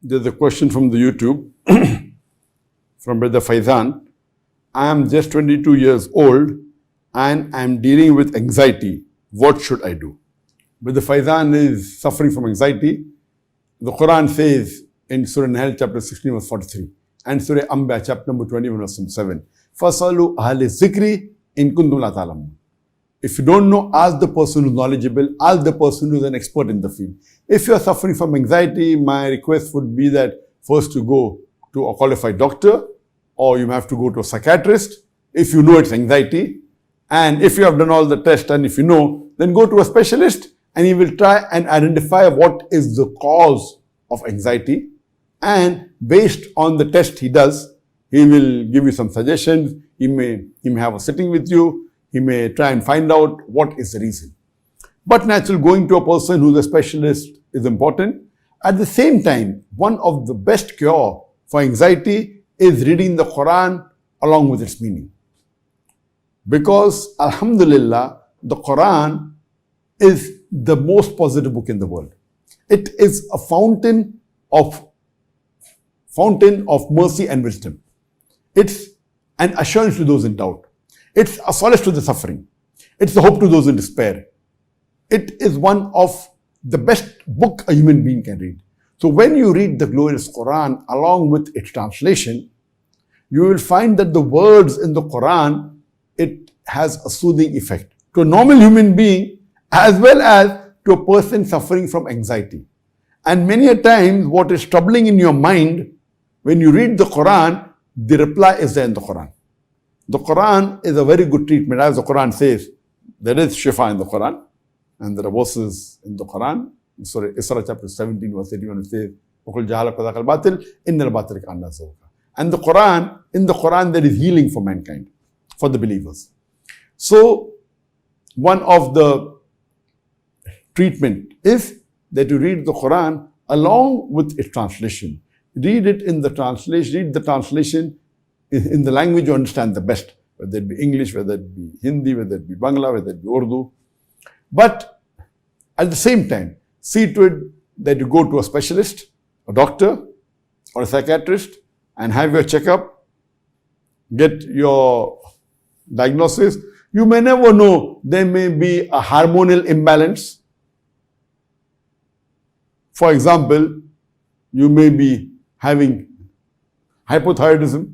There's a question from the YouTube from Brother Faizan. I am just 22 years old and I'm dealing with anxiety. What should I do? Brother Faizan is suffering from anxiety. The Quran says in Surah Nahl chapter 16 verse 43 and Surah Anbiya chapter number 21 verse 7, Fasalu ahli zikri in kuntum la ta'lamun. If you don't know, ask the person who's knowledgeable, ask the person who's an expert in the field. If you're suffering from anxiety, my request would be that first you go to a qualified doctor, or you have to go to a psychiatrist if you know it's anxiety. And if you have done all the tests and if you know, then go to a specialist and he will try and identify what is the cause of anxiety. And based on the test he does, he will give you some suggestions. He may have a sitting with you. He may try and find out what is the reason. But naturally, going to a person who's a specialist is important. At the same time, one of the best cure for anxiety is reading the Quran along with its meaning. Because, alhamdulillah, the Quran is the most positive book in the world. It is a fountain of mercy and wisdom. It's an assurance to those in doubt. It's a solace to the suffering. It's the hope to those in despair. It is one of the best book a human being can read. So when you read the glorious Quran along with its translation, you will find that the words in the Quran, it has a soothing effect to a normal human being as well as to a person suffering from anxiety. And many a times what is troubling in your mind, when you read the Quran, the reply is there in the Quran. The Quran is a very good treatment. As the Quran says, there is shifa in the Quran. And there are verses in the Quran. In Surah Isra chapter 17 verse 81 it says, and the Quran, in the Quran there is healing for mankind, for the believers. So, one of the treatment is that you read the Quran along with its translation. Read it in the translation, read the translation in the language you understand the best, whether it be English, whether it be Hindi, whether it be Bangla, whether it be Urdu. But at the same time, see to it that you go to a specialist, a doctor or a psychiatrist and have your checkup, get your diagnosis. You may never know, there may be a hormonal imbalance. For example, you may be having hypothyroidism.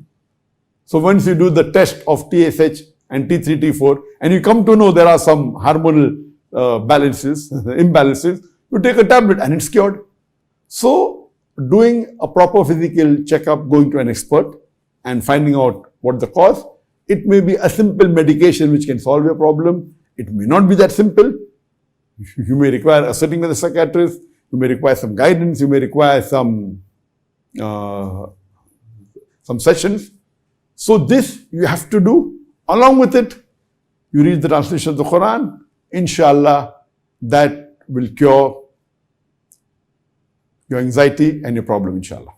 So once you do the test of TSH and T3, T4, and you come to know there are some hormonal imbalances, you take a tablet and it's cured. So doing a proper physical checkup, going to an expert and finding out what the cause, it may be a simple medication which can solve your problem. It may not be that simple. You may require a sitting with a psychiatrist. You may require some guidance. You may require some sessions. So this you have to do. Along with it, you read the translation of the Quran. Inshallah, that will cure your anxiety and your problem, inshallah.